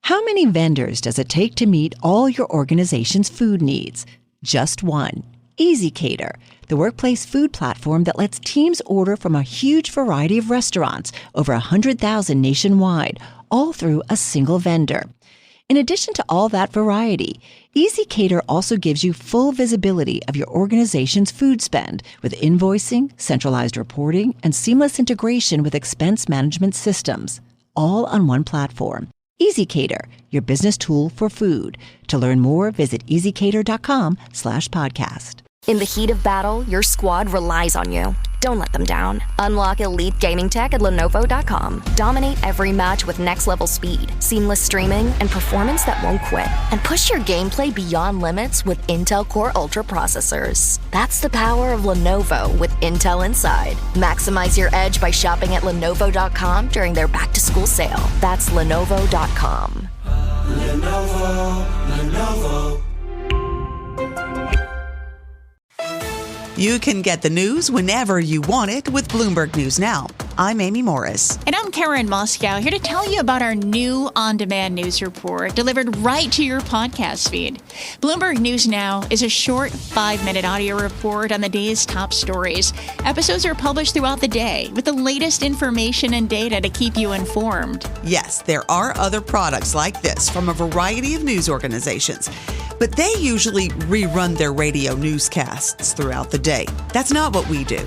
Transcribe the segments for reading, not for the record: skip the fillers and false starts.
How many vendors does it take to meet all your organization's food needs? Just one. EasyCater, the workplace food platform that lets teams order from a huge variety of restaurants, over 100,000 nationwide, all through a single vendor. In addition to all that variety, EasyCater also gives you full visibility of your organization's food spend with invoicing, centralized reporting, and seamless integration with expense management systems, all on one platform. EasyCater, your business tool for food. To learn more, visit easycater.com/podcast. In the heat of battle, your squad relies on you. Don't let them down. Unlock elite gaming tech at Lenovo.com. Dominate every match with next-level speed, seamless streaming, and performance that won't quit. And push your gameplay beyond limits with Intel Core Ultra processors. That's the power of Lenovo with Intel Inside. Maximize your edge by shopping at Lenovo.com during their back-to-school sale. That's Lenovo.com. Lenovo. You can get the news whenever you want it with Bloomberg News Now. I'm Amy Morris. And I'm Karen Moscow, here to tell you about our new on-demand news report delivered right to your podcast feed. Bloomberg News Now is a short 5-minute audio report on the day's top stories. Episodes are published throughout the day with the latest information and data to keep you informed. Yes, there are other products like this from a variety of news organizations, but they usually rerun their radio newscasts throughout the day. That's not what we do.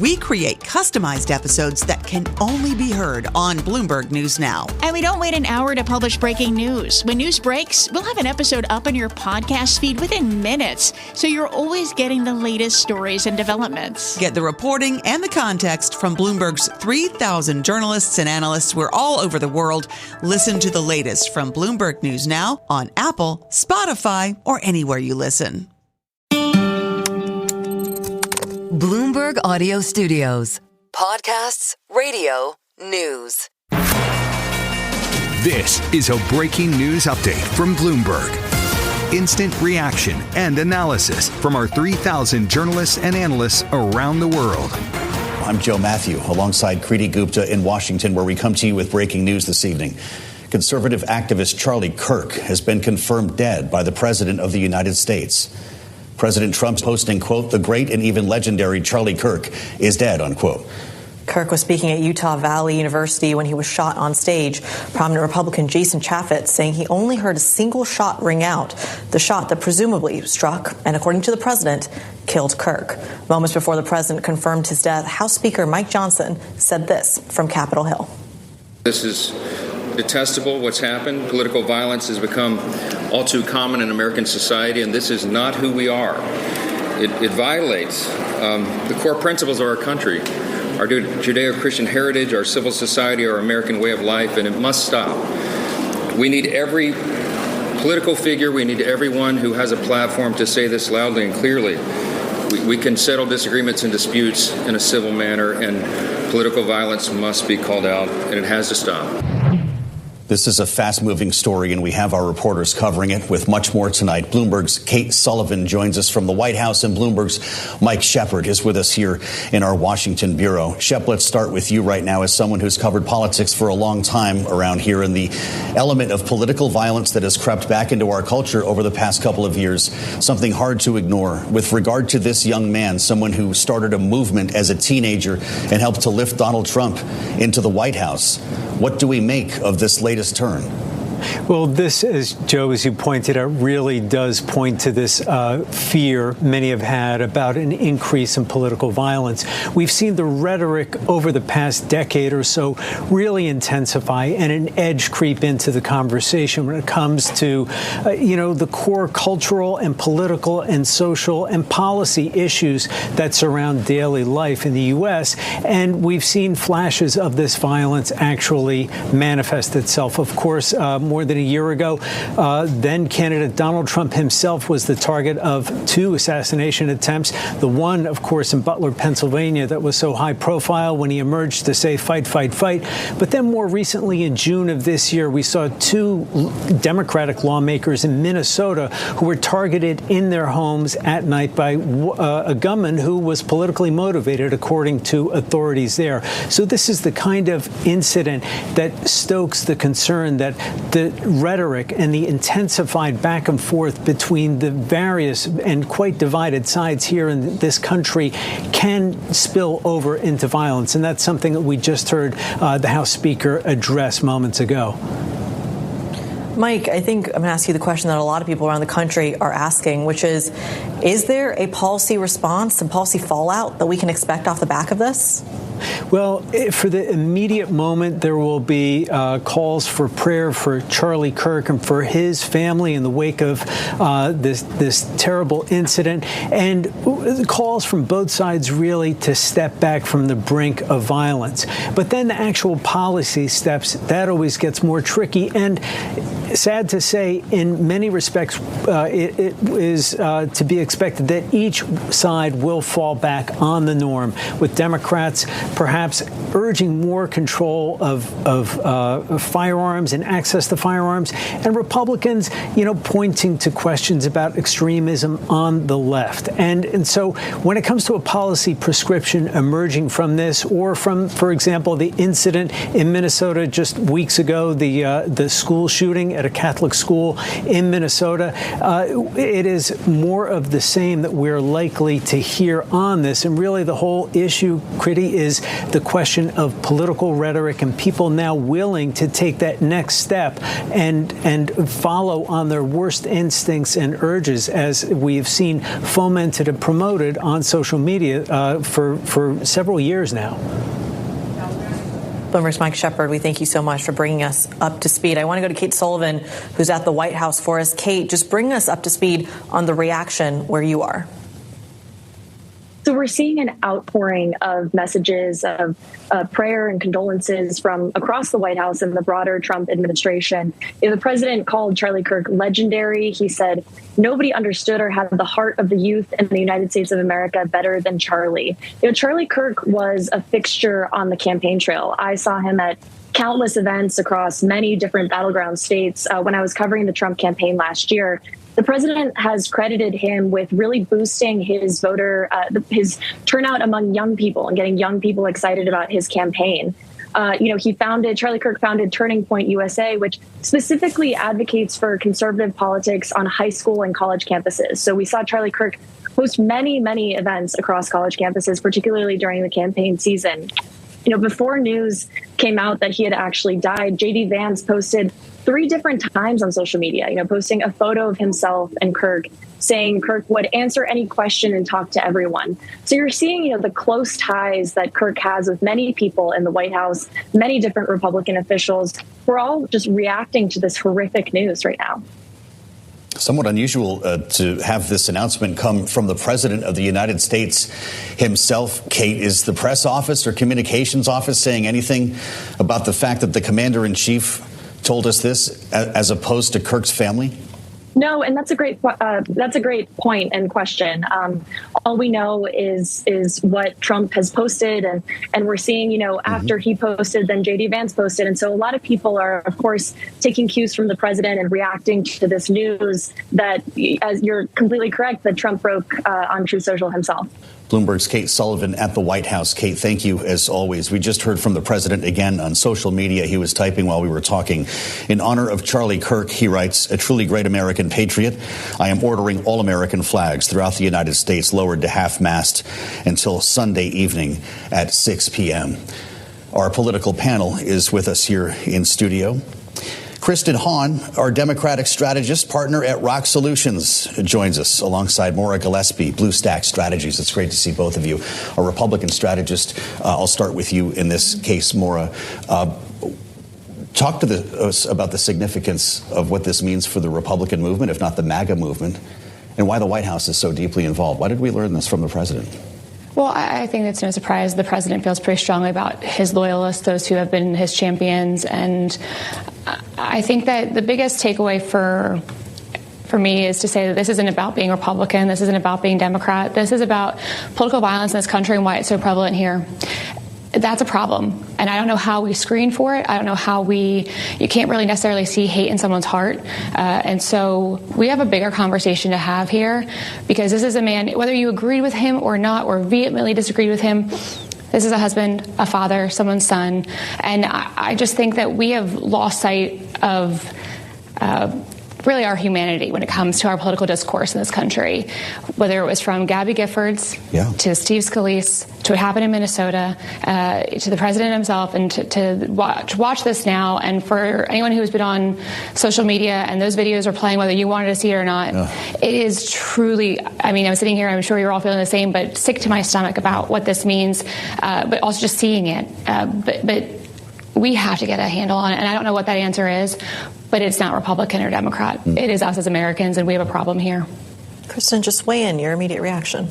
We create customized episodes that can only be heard on Bloomberg News Now. And we don't wait an hour to publish breaking news. When news breaks, we'll have an episode up on your podcast feed within minutes, so you're always getting the latest stories and developments. Get the reporting and the context from Bloomberg's 3,000 journalists and analysts. We're all over the world. Listen to the latest from Bloomberg News Now on Apple, Spotify, or anywhere you listen. Bloomberg Audio Studios. Podcasts, radio, news. This is a breaking news update from Bloomberg. Instant reaction and analysis from our 3,000 journalists and analysts around the world. I'm Joe Mathieu, alongside Kriti Gupta in Washington, where we come to you with breaking news this evening. Conservative activist Charlie Kirk has been confirmed dead by the President of the United States. President Trump's posting, quote, "The great and even legendary Charlie Kirk is dead," unquote. Kirk was speaking at Utah Valley University when he was shot on stage. Prominent Republican Jason Chaffetz saying he only heard a single shot ring out, the shot that presumably struck and, according to the president, killed Kirk. Moments before the president confirmed his death, House Speaker Mike Johnson said this from Capitol Hill. This is detestable, what's happened. Political violence has become all too common in American society, and this is not who we are. It violates the core principles of our country, our Judeo-Christian heritage, our civil society, our American way of life, and it must stop. We need every political figure, we need everyone who has a platform to say this loudly and clearly. We can settle disagreements and disputes in a civil manner, and political violence must be called out, and it has to stop. This is a fast-moving story, and we have our reporters covering it with much more tonight. Bloomberg's Kate Sullivan joins us from the White House, and Bloomberg's Mike Shepard is with us here in our Washington bureau. Shep, let's start with you right now as someone who's covered politics for a long time around here, and the element of political violence that has crept back into our culture over the past couple of years, something hard to ignore. With regard to this young man, someone who started a movement as a teenager and helped to lift Donald Trump into the White House, what do we make of this latest turn? Well, this, as Joe, as you pointed out, really does point to this fear many have had about an increase in political violence. We've seen the rhetoric over the past decade or so really intensify and an edge creep into the conversation when it comes to, the core cultural and political and social and policy issues that surround daily life in the U.S. And we've seen flashes of this violence actually manifest itself. Of course, more than a year ago, then candidate Donald Trump himself was the target of 2 assassination attempts. The one, of course, in Butler, Pennsylvania, that was so high profile when he emerged to say, fight, fight, fight. But then more recently, in June of this year, we saw 2 Democratic lawmakers in Minnesota who were targeted in their homes at night by a gunman who was politically motivated, according to authorities there. So this is the kind of incident that stokes the concern that the the rhetoric and the intensified back and forth between the various and quite divided sides here in this country can spill over into violence. And that's something that we just heard the House Speaker address moments ago. Mike, I think I'm going to ask you the question that a lot of people around the country are asking, which is there a policy response, some policy fallout that we can expect off the back of this? Well, for the immediate moment, there will be calls for prayer for Charlie Kirk and for his family in the wake of this terrible incident, and calls from both sides really to step back from the brink of violence. But then the actual policy steps, that always gets more tricky. And sad to say, in many respects, it is to be expected that each side will fall back on the norm, with Democrats perhaps urging more control of firearms and access to firearms, and Republicans, pointing to questions about extremism on the left. And so when it comes to a policy prescription emerging from this, or from, for example, the incident in Minnesota just weeks ago, the school shooting at a Catholic school in Minnesota, it is more of the same that we're likely to hear on this. And really the whole issue, Kriti, is the question of political rhetoric and people now willing to take that next step and follow on their worst instincts and urges, as we've seen fomented and promoted on social media for several years now. Bloomberg's Mike Shepard, we thank you so much for bringing us up to speed. I want to go to Kate Sullivan, who's at the White House for us. Kate, just bring us up to speed on the reaction where you are. So we're seeing an outpouring of messages of prayer and condolences from across the White House and the broader Trump administration. The president called Charlie Kirk legendary. He said nobody understood or had the heart of the youth in the United States of America better than Charlie. Charlie Kirk was a fixture on the campaign trail. I saw him at countless events across many different battleground states when I was covering the Trump campaign last year. The president has credited him with really boosting his his turnout among young people and getting young people excited about his campaign. Charlie Kirk founded Turning Point USA, which specifically advocates for conservative politics on high school and college campuses. So we saw Charlie Kirk host many, many events across college campuses, particularly during the campaign season. Before news came out that he had actually died, J.D. Vance posted 3 different times on social media, posting a photo of himself and Kirk, saying Kirk would answer any question and talk to everyone. So you're seeing, the close ties that Kirk has with many people in the White House, many different Republican officials. We're all just reacting to this horrific news right now. Somewhat unusual to have this announcement come from the President of the United States himself. Kate, is the press office or communications office saying anything about the fact that the commander-in-chief told us this, as opposed to Kirk's family? No, and that's a great point and question. All we know is what Trump has posted, and we're seeing, after he posted, then J.D. Vance posted, and so a lot of people are, of course, taking cues from the president and reacting to this news that, as you're completely correct, that Trump broke on Truth Social himself. Bloomberg's Kate Sullivan at the White House. Kate, thank you as always. We just heard from the president again on social media. He was typing while we were talking. In honor of Charlie Kirk, he writes, a truly great American patriot. I am ordering all American flags throughout the United States lowered to half-mast until Sunday evening at 6 p.m. Our political panel is with us here in studio. Kristen Hawn, our Democratic strategist, partner at ROKK Solutions, joins us alongside Marua Gillespie, Bluestack Strategies. It's great to see both of you. A Republican strategist. I'll start with you in this case, Marua. Talk to us about the significance of what this means for the Republican movement, if not the MAGA movement, and why the White House is so deeply involved. Why did we learn this from the president? Well, I think it's no surprise the president feels pretty strongly about his loyalists, those who have been his champions. And I think that the biggest takeaway for me is to say that this isn't about being Republican. This isn't about being Democrat. This is about political violence in this country and why it's so prevalent here. That's a problem. And I don't know how we screen for it. I don't know how you can't really necessarily see hate in someone's heart. And so we have a bigger conversation to have here, because this is a man, whether you agreed with him or not, or vehemently disagreed with him, this is a husband, a father, someone's son. And I just think that we have lost sight of really our humanity when it comes to our political discourse in this country, whether it was from Gabby Giffords to Steve Scalise, to what happened in Minnesota, to the president himself, and to watch this now. And for anyone who's been on social media and those videos are playing, whether you wanted to see it or not, it is truly, I mean, I'm sitting here, I'm sure you're all feeling the same, but sick to my stomach about what this means, but also just seeing it. But we have to get a handle on it, and I don't know what that answer is, but it's not Republican or Democrat. It is us as Americans, and we have a problem here. Kristen, just weigh in, your immediate reaction.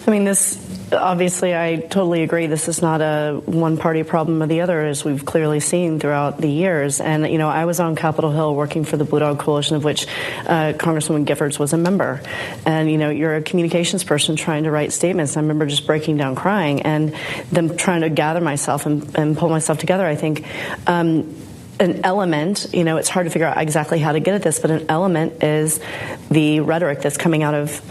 I mean, this, obviously, I totally agree. This is not a one-party problem or the other, as we've clearly seen throughout the years. And, you know, I was on Capitol Hill working for the Blue Dog Coalition, of which Congresswoman Giffords was a member. And, you know, you're a communications person trying to write statements. I remember just breaking down crying and them trying to gather myself and pull myself together. I think an element, you know, it's hard to figure out exactly how to get at this, but an element is the rhetoric that's coming out of,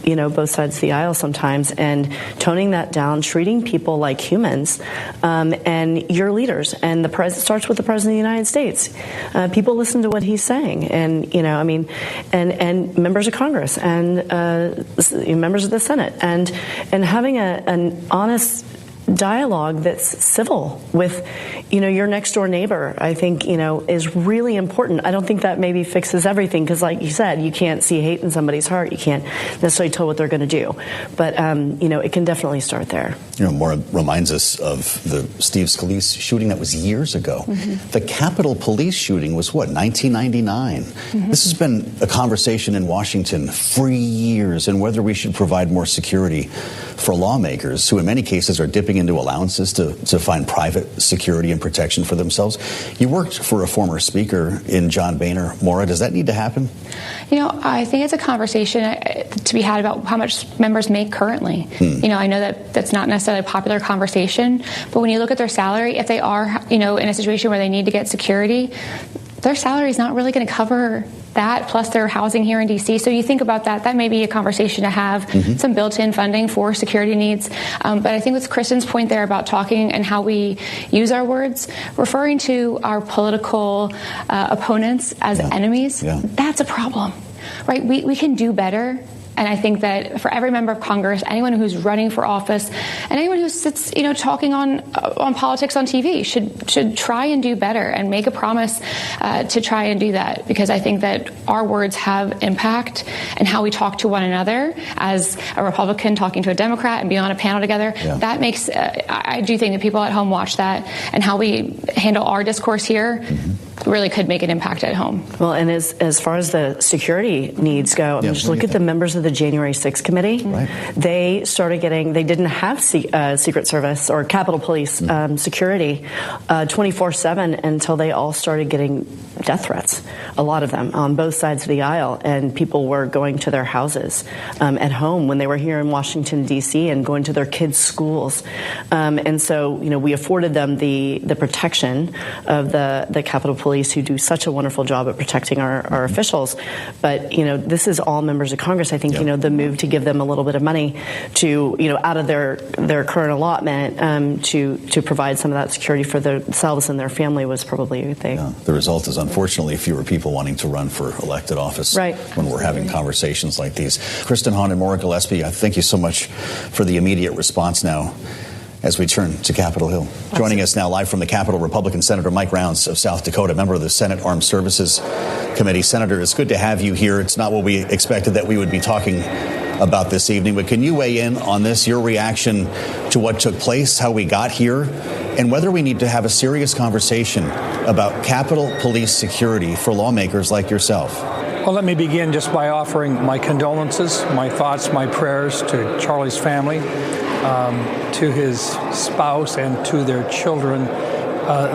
you know, both sides of the aisle sometimes, and toning that down, treating people like humans, and your leaders. And the president starts with the president of the United States. People listen to what he's saying, and, you know, I mean, and members of Congress and members of the Senate, and having an honest dialogue that's civil with, you know, your next door neighbor, I think, you know, is really important. I don't think that maybe fixes everything, because like you said, you can't see hate in somebody's heart. You can't necessarily tell what they're going to do. But, you know, it can definitely start there. You know, Maura reminds us of the Steve Scalise shooting that was years ago. The Capitol Police shooting was, what, 1999? This has been a conversation in Washington for years, and whether we should provide more security for lawmakers who in many cases are dipping into allowances to find private security and protection for themselves. You worked for a former speaker in John Boehner. Maura, does that need to happen? You know, I think it's a conversation to be had about how much members make currently. You know, I know that that's not necessarily a popular conversation, but when you look at their salary, if they are, you know, in a situation where they need to get security, their salary is not really going to cover that, plus their housing here in D.C. So you think about that, that may be a conversation to have, some built-in funding for security needs. But I think with Kristen's point there about talking and how we use our words, referring to our political opponents as enemies, that's a problem, right? We can do better. And I think that for every member of Congress, anyone who's running for office, and anyone who sits, you know, talking on politics on TV should try and do better and make a promise to try and do that, because I think that our words have impact, and how we talk to one another as a Republican talking to a Democrat and be on a panel together. That makes I do think that people at home watch that, and how we handle our discourse here really could make an impact at home. Well, and as far as the security needs go, I mean, just look at the members of the January 6th committee. They started getting, they didn't have Secret Service or Capitol Police security 24/7 until they all started getting death threats, a lot of them on both sides of the aisle, and people were going to their houses at home when they were here in Washington, D.C., and going to their kids' schools. And so, you know, we afforded them the protection of the Capitol Police, who do such a wonderful job at protecting our officials. But, you know, this is all members of Congress. I think, you know, the move to give them a little bit of money to, you know, out of their current allotment to provide some of that security for themselves and their family was probably a good thing. The result is, unfortunately, fewer people wanting to run for elected office when we're having conversations like these. Kristen, Hawn, and Maura Gillespie, I thank you so much for the immediate response now as we turn to Capitol Hill. Joining us now live from the Capitol, Republican Senator Mike Rounds of South Dakota, member of the Senate Armed Services Committee. Senator, it's good to have you here. It's not what we expected that we would be talking about this evening, but can you weigh in on this, your reaction to what took place, how we got here, and whether we need to have a serious conversation about Capitol Police security for lawmakers like yourself? Well, let me begin just by offering my condolences, my thoughts, my prayers to Charlie's family, to his spouse, and to their children.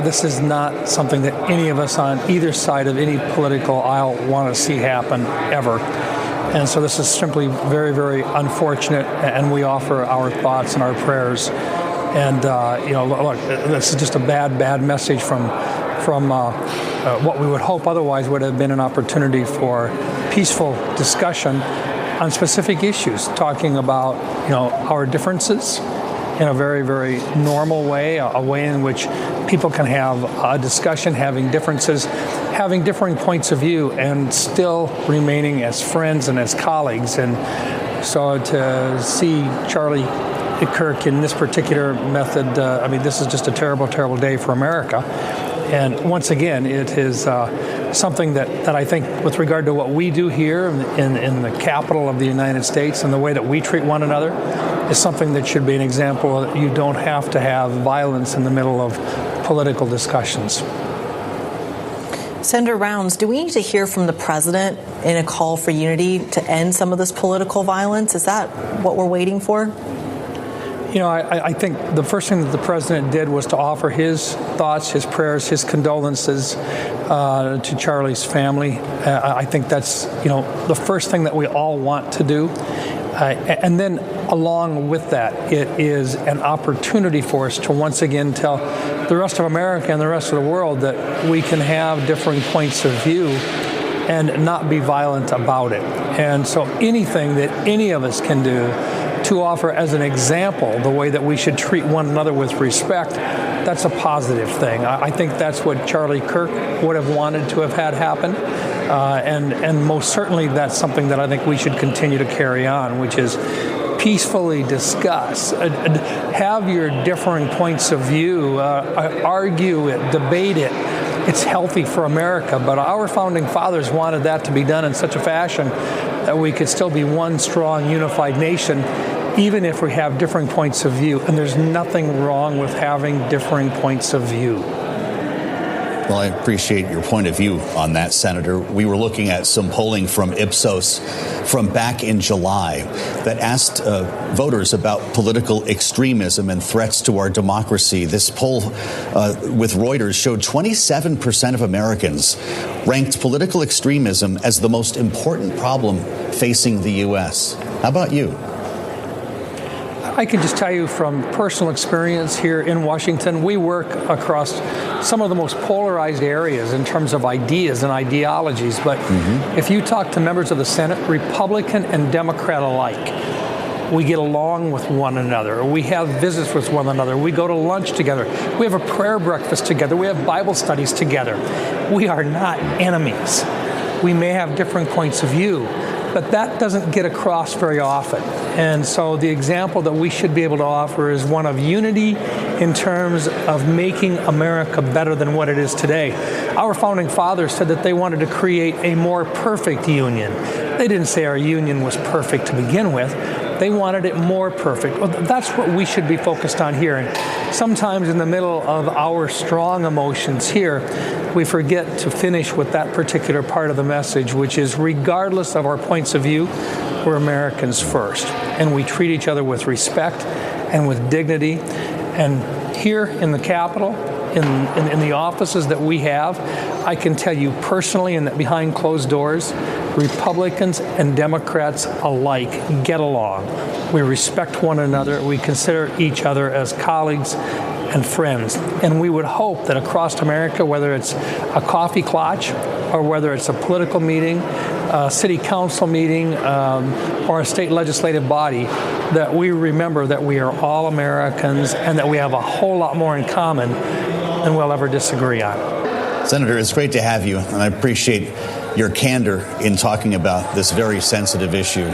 This is not something that any of us on either side of any political aisle want to see happen ever. And so this is simply very, very unfortunate, and we offer our thoughts and our prayers. And, you know, look, this is just a bad message from what we would hope otherwise would have been an opportunity for peaceful discussion on specific issues, talking about, you know, our differences in a very, very normal way, a way in which people can have a discussion, having differences, having differing points of view and still remaining as friends and as colleagues. And so to see Charlie Kirk in this particular method, this is just a terrible, terrible day for America. And once again, it is something that I think, with regard to what we do here in the capital of the United States and the way that we treat one another, is something that should be an example that you don't have to have violence in the middle of political discussions. Senator Rounds, do we need to hear from the president in a call for unity to end some of this political violence? Is that what we're waiting for? I think the first thing that the president did was to offer his thoughts, his prayers, his condolences to Charlie's family. I think that's, the first thing that we all want to do. And then along with that, it is an opportunity for us to once again tell the rest of America and the rest of the world that we can have differing points of view and not be violent about it. And so anything that any of us can do to offer as an example the way that we should treat one another with respect, that's a positive thing. I think that's what Charlie Kirk would have wanted to have had happen. And most certainly that's something that I think we should continue to carry on, which is peacefully discuss, have your differing points of view, argue it, debate it. It's healthy for America, but our founding fathers wanted that to be done in such a fashion that we could still be one strong, unified nation, even if we have differing points of view. And there's nothing wrong with having differing points of view. Well, I appreciate your point of view on that, Senator. We were looking at some polling from Ipsos from back in July that asked voters about political extremism and threats to our democracy. This poll with Reuters showed 27% of Americans ranked political extremism as the most important problem facing the U.S. How about you? I can just tell you from personal experience here in Washington, we work across some of the most polarized areas in terms of ideas and ideologies. But if you talk to members of the Senate, Republican and Democrat alike, we get along with one another. We have visits with one another. We go to lunch together. We have a prayer breakfast together. We have Bible studies together. We are not enemies. We may have different points of view, but that doesn't get across very often. And so the example that we should be able to offer is one of unity in terms of making America better than what it is today. Our founding fathers said that they wanted to create a more perfect union. They didn't say our union was perfect to begin with. They wanted it more perfect. Well, that's what we should be focused on here. And sometimes in the middle of our strong emotions here, we forget to finish with that particular part of the message, which is regardless of our points of view, we're Americans first. And we treat each other with respect and with dignity. And here in the Capitol, in the offices that we have, I can tell you personally and that behind closed doors, Republicans and Democrats alike get along. We respect one another. We consider each other as colleagues and friends. And we would hope that across America, whether it's a coffee clutch or whether it's a political meeting, a city council meeting, or a state legislative body, that we remember that we are all Americans and that we have a whole lot more in common than we'll ever disagree on. Senator, it's great to have you, and I appreciate your candor in talking about this very sensitive issue,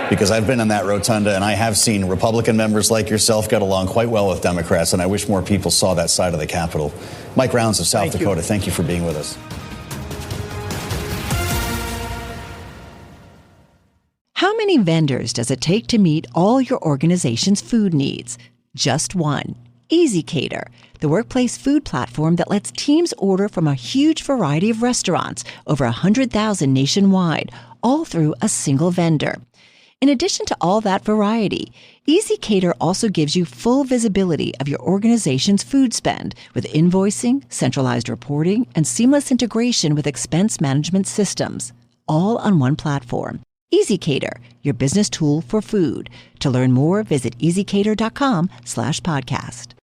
because I've been in that rotunda and I have seen Republican members like yourself get along quite well with Democrats, and I wish more people saw that side of the Capitol. Mike Rounds of South Dakota, thank you for being with us. How many vendors does it take to meet all your organization's food needs? Just one. EasyCater, the workplace food platform that lets teams order from a huge variety of restaurants, over 100,000 nationwide, all through a single vendor. In addition to all that variety, EasyCater also gives you full visibility of your organization's food spend with invoicing, centralized reporting, and seamless integration with expense management systems, all on one platform. EasyCater, your business tool for food. To learn more, visit easycater.com/podcast.